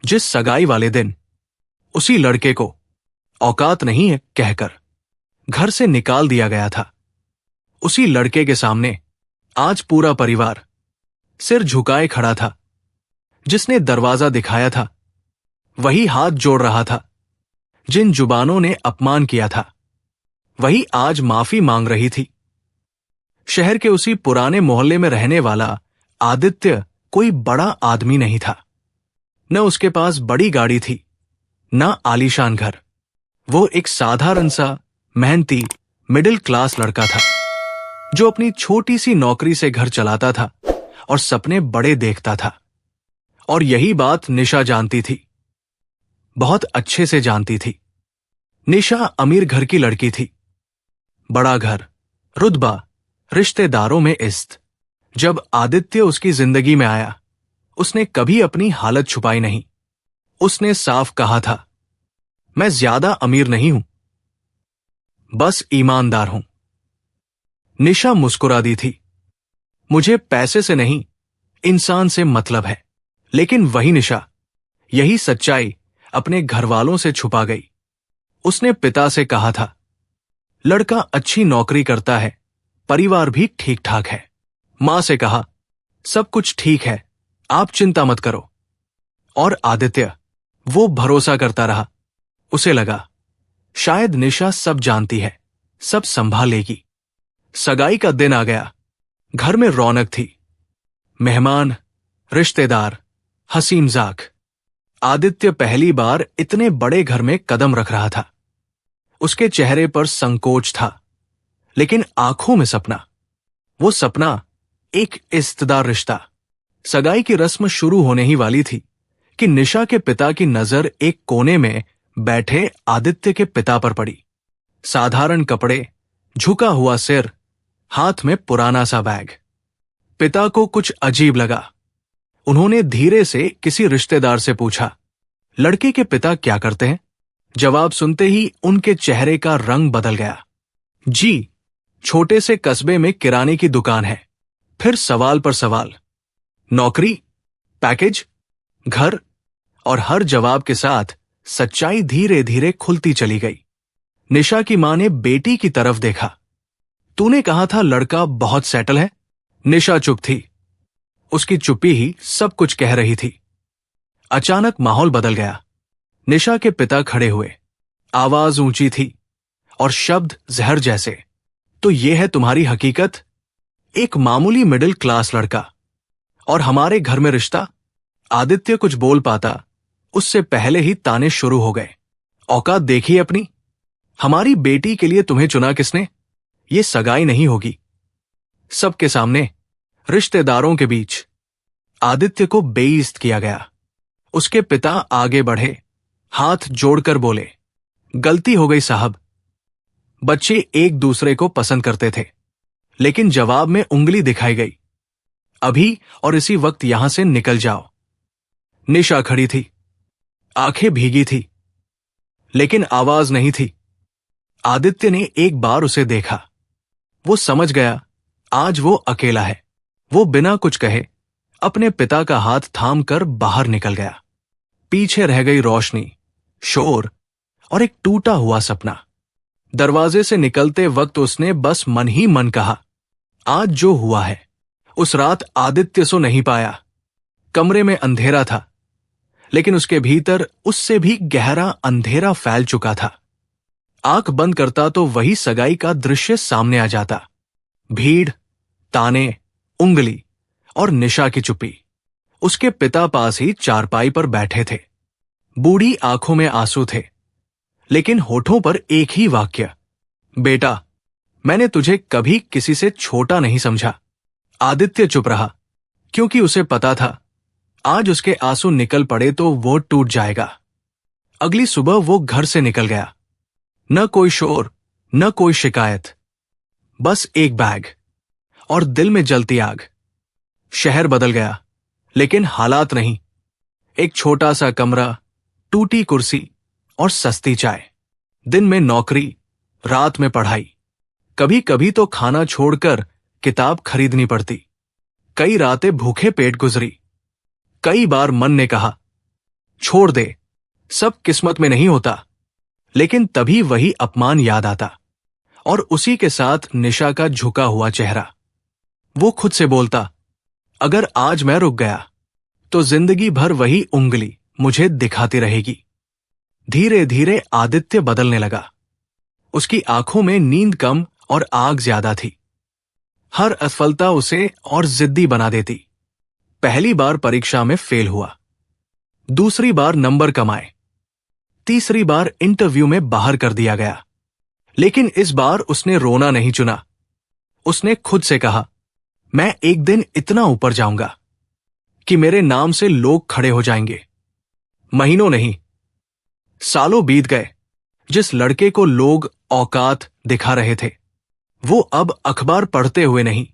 जिस सगाई वाले दिन उसी लड़के को औकात नहीं है कहकर घर से निकाल दिया गया था, उसी लड़के के सामने आज पूरा परिवार सिर झुकाए खड़ा था। जिसने दरवाजा दिखाया था वही हाथ जोड़ रहा था। जिन जुबानों ने अपमान किया था वही आज माफी मांग रही थी। शहर के उसी पुराने मोहल्ले में रहने वाला आदित्य कोई बड़ा आदमी नहीं था। न उसके पास बड़ी गाड़ी थी, न आलीशान घर। वो एक साधारण सा मेहनती मिडिल क्लास लड़का था जो अपनी छोटी सी नौकरी से घर चलाता था और सपने बड़े देखता था। और यही बात निशा जानती थी, बहुत अच्छे से जानती थी। निशा अमीर घर की लड़की थी, बड़ा घर, रुतबा, रिश्तेदारों में इज्जत। जब आदित्य उसकी जिंदगी में आया उसने कभी अपनी हालत छुपाई नहीं। उसने साफ कहा था, मैं ज्यादा अमीर नहीं हूं, बस ईमानदार हूं। निशा मुस्कुरा दी थी, मुझे पैसे से नहीं इंसान से मतलब है। लेकिन वही निशा यही सच्चाई अपने घर वालों से छुपा गई। उसने पिता से कहा था, लड़का अच्छी नौकरी करता है, परिवार भी ठीक ठाक है। मां से कहा, सब कुछ ठीक है, आप चिंता मत करो। और आदित्य वो भरोसा करता रहा। उसे लगा शायद निशा सब जानती है, सब संभाल लेगी। सगाई का दिन आ गया। घर में रौनक थी, मेहमान, रिश्तेदार, हंसी मजाक। आदित्य पहली बार इतने बड़े घर में कदम रख रहा था। उसके चेहरे पर संकोच था, लेकिन आंखों में सपना। वो सपना एक इज्जतदार रिश्ता। सगाई की रस्म शुरू होने ही वाली थी कि निशा के पिता की नजर एक कोने में बैठे आदित्य के पिता पर पड़ी। साधारण कपड़े, झुका हुआ सिर, हाथ में पुराना सा बैग। पिता को कुछ अजीब लगा। उन्होंने धीरे से किसी रिश्तेदार से पूछा, लड़के के पिता क्या करते हैं? जवाब सुनते ही उनके चेहरे का रंग बदल गया। जी, छोटे से कस्बे में किराने की दुकान है। फिर सवाल पर सवाल, नौकरी, पैकेज, घर। और हर जवाब के साथ सच्चाई धीरे धीरे खुलती चली गई। निशा की मां ने बेटी की तरफ देखा। तूने कहा था लड़का बहुत सेटल है। निशा चुप थी। उसकी चुप्पी ही सब कुछ कह रही थी। अचानक माहौल बदल गया। निशा के पिता खड़े हुए। आवाज ऊंची थी और शब्द जहर जैसे। तो ये है तुम्हारी हकीकत? एक मामूली मिडिल क्लास लड़का और हमारे घर में रिश्ता? आदित्य कुछ बोल पाता उससे पहले ही ताने शुरू हो गए। औकात देखी अपनी? हमारी बेटी के लिए तुम्हें चुना किसने? ये सगाई नहीं होगी। सबके सामने, रिश्तेदारों के बीच आदित्य को बेइज्जत किया गया। उसके पिता आगे बढ़े, हाथ जोड़कर बोले, गलती हो गई साहब। बच्चे एक दूसरे को पसंद करते थे, लेकिन जवाब में उंगली दिखाई गई। अभी और इसी वक्त यहां से निकल जाओ। निशा खड़ी थी, आंखें भीगी थी, लेकिन आवाज नहीं थी। आदित्य ने एक बार उसे देखा। वो समझ गया आज वो अकेला है। वो बिना कुछ कहे अपने पिता का हाथ थामकर बाहर निकल गया। पीछे रह गई रोशनी, शोर और एक टूटा हुआ सपना। दरवाजे से निकलते वक्त उसने बस मन ही मन कहा, आज जो हुआ है। उस रात आदित्य सो नहीं पाया। कमरे में अंधेरा था, लेकिन उसके भीतर उससे भी गहरा अंधेरा फैल चुका था। आंख बंद करता तो वही सगाई का दृश्य सामने आ जाता। भीड़, ताने, उंगली और निशा की चुप्पी। उसके पिता पास ही चारपाई पर बैठे थे। बूढ़ी आंखों में आंसू थे, लेकिन होठों पर एक ही वाक्य, बेटा, मैंने तुझे कभी किसी से छोटा नहीं समझा। आदित्य चुप रहा, क्योंकि उसे पता था आज उसके आंसू निकल पड़े तो वो टूट जाएगा। अगली सुबह वो घर से निकल गया। न कोई शोर, न कोई शिकायत, बस एक बैग और दिल में जलती आग। शहर बदल गया, लेकिन हालात नहीं। एक छोटा सा कमरा, टूटी कुर्सी और सस्ती चाय। दिन में नौकरी, रात में पढ़ाई। कभी कभी तो खाना छोड़कर किताब खरीदनी पड़ती। कई रातें भूखे पेट गुजरी। कई बार मन ने कहा, छोड़ दे, सब किस्मत में नहीं होता। लेकिन तभी वही अपमान याद आता और उसी के साथ निशा का झुका हुआ चेहरा। वो खुद से बोलता, अगर आज मैं रुक गया तो जिंदगी भर वही उंगली मुझे दिखाती रहेगी। धीरे धीरे आदित्य बदलने लगा। उसकी आंखों में नींद कम और आग ज्यादा थी। हर असफलता उसे और जिद्दी बना देती। पहली बार परीक्षा में फेल हुआ, दूसरी बार नंबर कम आए, तीसरी बार इंटरव्यू में बाहर कर दिया गया। लेकिन इस बार उसने रोना नहीं चुना। उसने खुद से कहा, मैं एक दिन इतना ऊपर जाऊंगा कि मेरे नाम से लोग खड़े हो जाएंगे। महीनों नहीं, सालों बीत गए। जिस लड़के को लोग औकात दिखा रहे थे, वो अब अखबार पढ़ते हुए नहीं,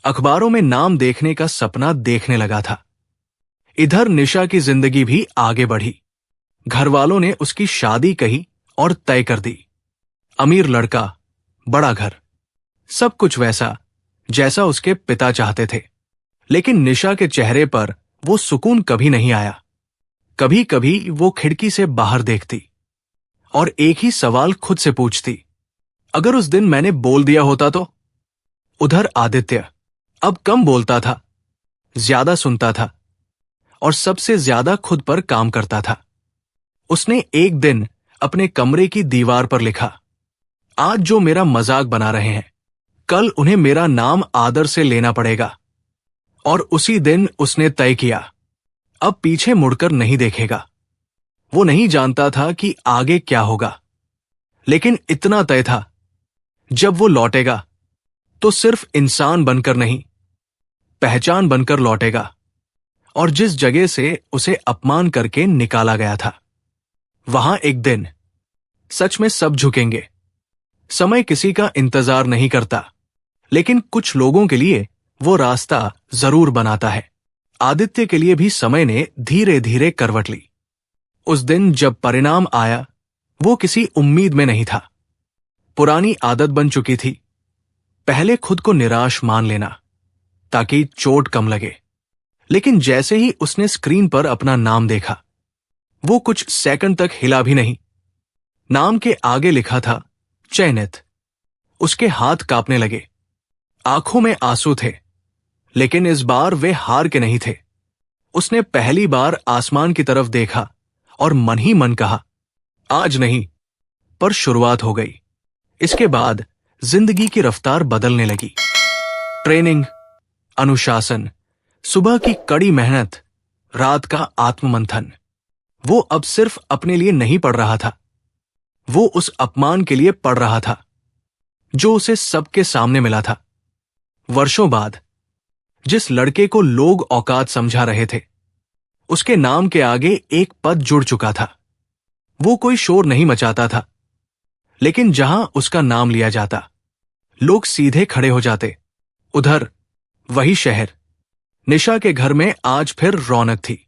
अखबारों में नाम देखने का सपना देखने लगा था। इधर निशा की जिंदगी भी आगे बढ़ी। घर वालों ने उसकी शादी कही और तय कर दी। अमीर लड़का, बड़ा घर, सब कुछ वैसा जैसा उसके पिता चाहते थे। लेकिन निशा के चेहरे पर वो सुकून कभी नहीं आया। कभी कभी वो खिड़की से बाहर देखती और एक ही सवाल खुद से पूछती, अगर उस दिन मैंने बोल दिया होता तो। उधर आदित्य अब कम बोलता था, ज्यादा सुनता था और सबसे ज्यादा खुद पर काम करता था। उसने एक दिन अपने कमरे की दीवार पर लिखा, आज जो मेरा मजाक बना रहे हैं, कल उन्हें मेरा नाम आदर से लेना पड़ेगा। और उसी दिन उसने तय किया, अब पीछे मुड़कर नहीं देखेगा। वो नहीं जानता था कि आगे क्या होगा, लेकिन इतना तय था, जब वो लौटेगा तो सिर्फ इंसान बनकर नहीं, पहचान बनकर लौटेगा। और जिस जगह से उसे अपमान करके निकाला गया था, वहां एक दिन सच में सब झुकेंगे। समय किसी का इंतजार नहीं करता, लेकिन कुछ लोगों के लिए वो रास्ता जरूर बनाता है। आदित्य के लिए भी समय ने धीरे धीरे करवट ली। उस दिन जब परिणाम आया, वो किसी उम्मीद में नहीं था। पुरानी आदत बन चुकी थी, पहले खुद को निराश मान लेना ताकि चोट कम लगे। लेकिन जैसे ही उसने स्क्रीन पर अपना नाम देखा, वो कुछ सेकंड तक हिला भी नहीं। नाम के आगे लिखा था, चयनित। उसके हाथ कांपने लगे, आंखों में आंसू थे, लेकिन इस बार वे हार के नहीं थे। उसने पहली बार आसमान की तरफ देखा और मन ही मन कहा, आज नहीं, पर शुरुआत हो गई। इसके बाद जिंदगी की रफ्तार बदलने लगी। ट्रेनिंग, अनुशासन, सुबह की कड़ी मेहनत, रात का आत्ममंथन। वो अब सिर्फ अपने लिए नहीं पढ़ रहा था, वो उस अपमान के लिए पढ़ रहा था जो उसे सबके सामने मिला था। वर्षों बाद जिस लड़के को लोग औकात समझा रहे थे, उसके नाम के आगे एक पद जुड़ चुका था। वो कोई शोर नहीं मचाता था, लेकिन जहां उसका नाम लिया जाता, लोग सीधे खड़े हो जाते। उधर वही शहर, निशा के घर में आज फिर रौनक थी।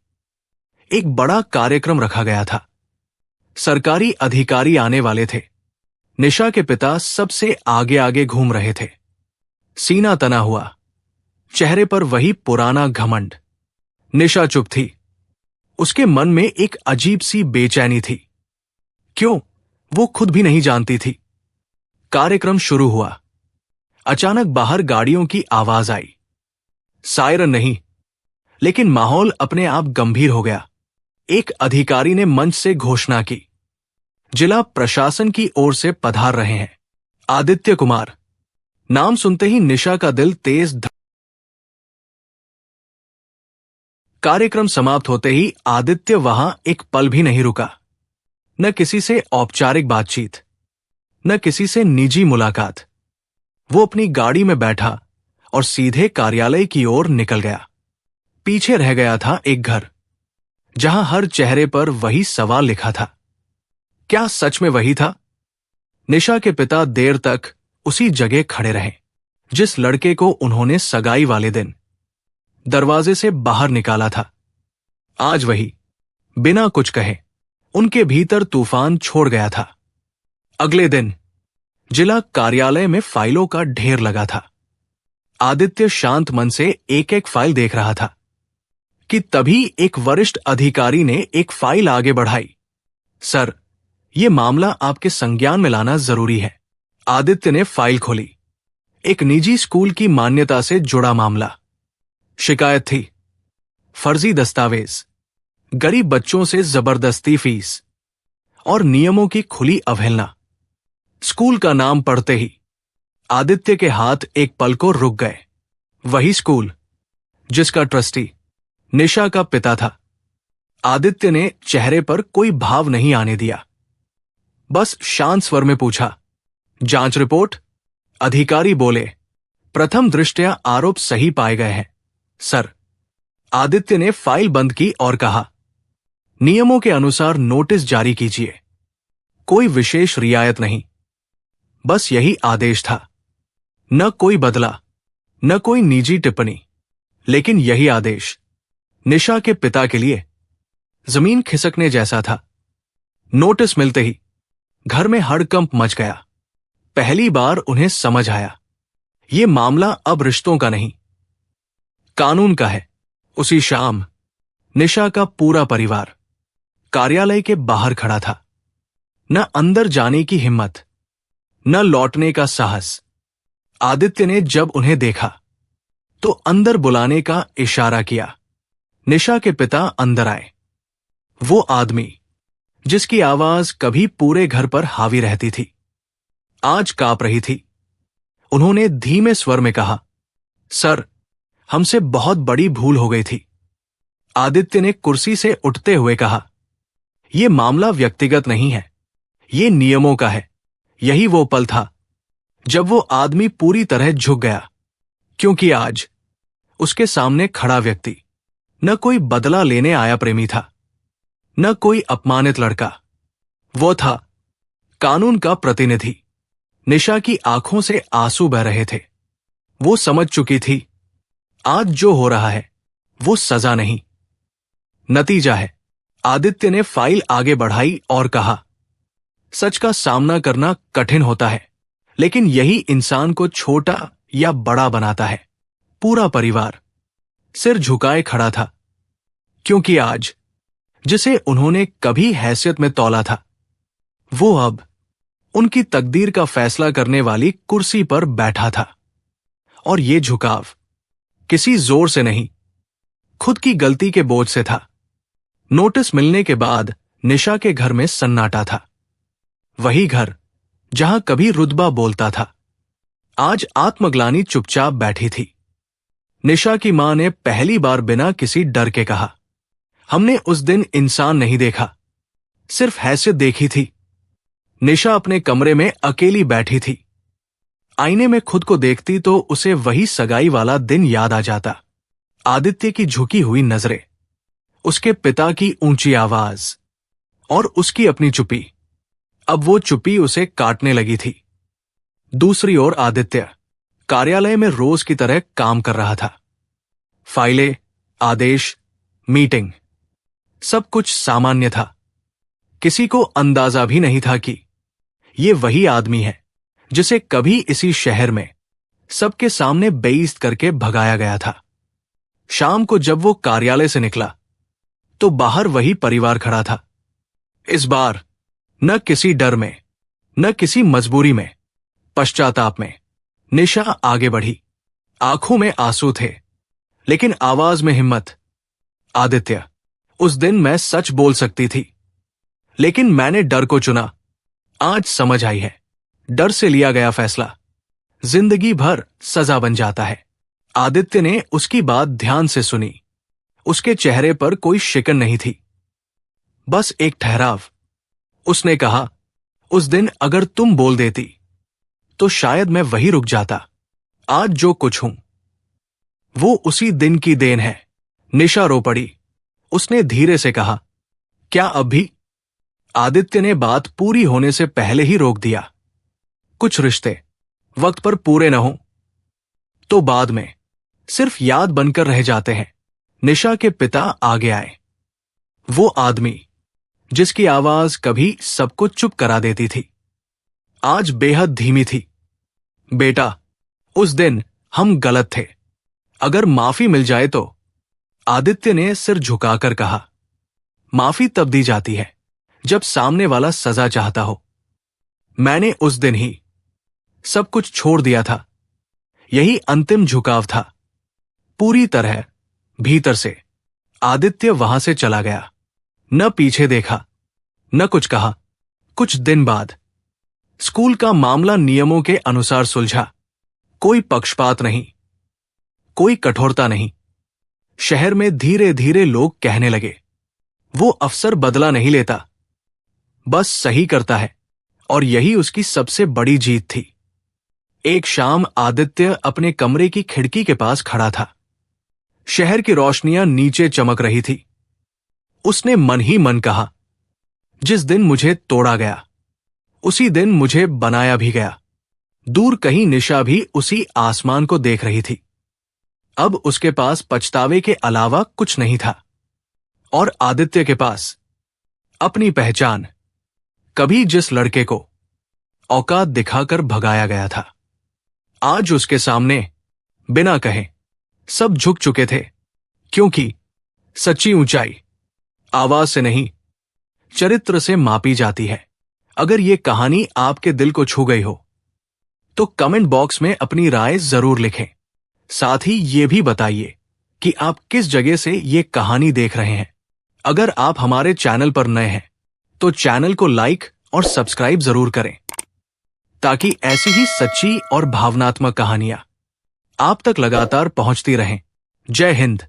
एक बड़ा कार्यक्रम रखा गया था। सरकारी अधिकारी आने वाले थे। निशा के पिता सबसे आगे आगे घूम रहे थे, सीना तना हुआ, चेहरे पर वही पुराना घमंड। निशा चुप थी। उसके मन में एक अजीब सी बेचैनी थी। क्यों, वो खुद भी नहीं जानती थी। कार्यक्रम शुरू हुआ। अचानक बाहर गाड़ियों की आवाज आई। सायरन नहीं, लेकिन माहौल अपने आप गंभीर हो गया। एक अधिकारी ने मंच से घोषणा की, जिला प्रशासन की ओर से पधार रहे हैं आदित्य कुमार। नाम सुनते ही निशा का दिल तेज कार्यक्रम समाप्त होते ही आदित्य वहां एक पल भी नहीं रुका। न किसी से औपचारिक बातचीत, न किसी से निजी मुलाकात। वो अपनी गाड़ी में बैठा और सीधे कार्यालय की ओर निकल गया। पीछे रह गया था एक घर, जहां हर चेहरे पर वही सवाल लिखा था। क्या सच में वही था? निशा के पिता देर तक उसी जगह खड़े रहे, जिस लड़के को उन्होंने सगाई वाले दिन दरवाजे से बाहर निकाला था। आज वही, बिना कुछ कहे, उनके भीतर तूफान छोड़ गया था। अगले दिन जिला कार्यालय में फाइलों का ढेर लगा था। आदित्य शांत मन से एक एक फाइल देख रहा था। कि तभी एक वरिष्ठ अधिकारी ने एक फाइल आगे बढ़ाई। सर, ये मामला आपके संज्ञान में लाना जरूरी है। आदित्य ने फाइल खोली। एक निजी स्कूल की मान्यता से जुड़ा मामला। शिकायत थी फर्जी दस्तावेज, गरीब बच्चों से जबरदस्ती फीस और नियमों की खुली अवहेलना। स्कूल का नाम पढ़ते ही आदित्य के हाथ एक पल को रुक गए। वही स्कूल जिसका ट्रस्टी निशा का पिता था। आदित्य ने चेहरे पर कोई भाव नहीं आने दिया, बस शांत स्वर में पूछा, जांच रिपोर्ट? अधिकारी बोले, प्रथम दृष्टया आरोप सही पाए गए हैं सर। आदित्य ने फाइल बंद की और कहा, नियमों के अनुसार नोटिस जारी कीजिए। कोई विशेष रियायत नहीं, बस यही आदेश था। न कोई बदला, न कोई निजी टिप्पणी, लेकिन यही आदेश निशा के पिता के लिए जमीन खिसकने जैसा था। नोटिस मिलते ही घर में हड़कंप मच गया। पहली बार उन्हें समझ आया, ये मामला अब रिश्तों का नहीं, कानून का है। उसी शाम निशा का पूरा परिवार कार्यालय के बाहर खड़ा था। न अंदर जाने की हिम्मत, न लौटने का साहस। आदित्य ने जब उन्हें देखा तो अंदर बुलाने का इशारा किया। निशा के पिता अंदर आए। वो आदमी जिसकी आवाज कभी पूरे घर पर हावी रहती थी, आज कांप रही थी। उन्होंने धीमे स्वर में कहा, सर, हमसे बहुत बड़ी भूल हो गई थी। आदित्य ने कुर्सी से उठते हुए कहा, यह मामला व्यक्तिगत नहीं है, ये नियमों का है। यही वो पल था जब वो आदमी पूरी तरह झुक गया, क्योंकि आज उसके सामने खड़ा व्यक्ति न कोई बदला लेने आया प्रेमी था, न कोई अपमानित लड़का। वो था कानून का प्रतिनिधि। निशा की आंखों से आंसू बह रहे थे। वो समझ चुकी थी, आज जो हो रहा है वो सजा नहीं, नतीजा है। आदित्य ने फाइल आगे बढ़ाई और कहा, सच का सामना करना कठिन होता है, लेकिन यही इंसान को छोटा या बड़ा बनाता है। पूरा परिवार सिर झुकाए खड़ा था, क्योंकि आज जिसे उन्होंने कभी हैसियत में तौला था, वो अब उनकी तकदीर का फैसला करने वाली कुर्सी पर बैठा था। और ये झुकाव किसी जोर से नहीं, खुद की गलती के बोझ से था। नोटिस मिलने के बाद निशा के घर में सन्नाटा था। वही घर जहां कभी रुतबा बोलता था, आज आत्मग्लानि चुपचाप बैठी थी। निशा की मां ने पहली बार बिना किसी डर के कहा, हमने उस दिन इंसान नहीं देखा, सिर्फ हैसियत देखी थी। निशा अपने कमरे में अकेली बैठी थी। आईने में खुद को देखती तो उसे वही सगाई वाला दिन याद आ जाता। आदित्य की झुकी हुई नजरें, उसके पिता की ऊंची आवाज और उसकी अपनी चुप्पी। अब वो चुप्पी उसे काटने लगी थी। दूसरी ओर आदित्य कार्यालय में रोज की तरह काम कर रहा था। फाइलें, आदेश, मीटिंग, सब कुछ सामान्य था। किसी को अंदाजा भी नहीं था कि ये वही आदमी है जिसे कभी इसी शहर में सबके सामने बेइज्जत करके भगाया गया था। शाम को जब वो कार्यालय से निकला तो बाहर वही परिवार खड़ा था। इस बार न किसी डर में, न किसी मजबूरी में, पश्चाताप में निशा आगे बढ़ी। आंखों में आंसू थे, लेकिन आवाज में हिम्मत। आदित्य, उस दिन मैं सच बोल सकती थी, लेकिन मैंने डर को चुना। आज समझ आई है, डर से लिया गया फैसला जिंदगी भर सजा बन जाता है। आदित्य ने उसकी बात ध्यान से सुनी। उसके चेहरे पर कोई शिकन नहीं थी, बस एक ठहराव। उसने कहा, उस दिन अगर तुम बोल देती तो शायद मैं वही रुक जाता। आज जो कुछ हूं वो उसी दिन की देन है। निशा रो पड़ी। उसने धीरे से कहा, क्या अब भी? आदित्य ने बात पूरी होने से पहले ही रोक दिया। कुछ रिश्ते वक्त पर पूरे न हों तो बाद में सिर्फ याद बनकर रह जाते हैं। निशा के पिता आगे आए। वो आदमी जिसकी आवाज कभी सबको चुप करा देती थी, आज बेहद धीमी थी। बेटा, उस दिन हम गलत थे। अगर माफी मिल जाए तो। आदित्य ने सिर झुकाकर कहा, माफी तब दी जाती है जब सामने वाला सजा चाहता हो। मैंने उस दिन ही सब कुछ छोड़ दिया था। यही अंतिम झुकाव था। पूरी तरह भीतर से आदित्य वहां से चला गया। न पीछे देखा, न कुछ कहा। कुछ दिन बाद स्कूल का मामला नियमों के अनुसार सुलझा। कोई पक्षपात नहीं, कोई कठोरता नहीं। शहर में धीरे धीरे लोग कहने लगे, वो अफसर बदला नहीं लेता, बस सही करता है। और यही उसकी सबसे बड़ी जीत थी। एक शाम आदित्य अपने कमरे की खिड़की के पास खड़ा था। शहर की रोशनियां नीचे चमक रही थी। उसने मन ही मन कहा, जिस दिन मुझे तोड़ा गया उसी दिन मुझे बनाया भी गया। दूर कहीं निशा भी उसी आसमान को देख रही थी। अब उसके पास पछतावे के अलावा कुछ नहीं था। और आदित्य के पास अपनी पहचान, कभी जिस लड़के को औकात दिखाकर भगाया गया था, आज उसके सामने बिना कहे सब झुक चुके थे। क्योंकि सच्ची ऊंचाई आवाज से नहीं, चरित्र से मापी जाती है। अगर ये कहानी आपके दिल को छू गई हो तो कमेंट बॉक्स में अपनी राय जरूर लिखें। साथ ही ये भी बताइए कि आप किस जगह से ये कहानी देख रहे हैं। अगर आप हमारे चैनल पर नए हैं तो चैनल को लाइक और सब्सक्राइब जरूर करें, ताकि ऐसी ही सच्ची और भावनात्मक कहानियां आप तक लगातार पहुंचती रहें। जय हिंद।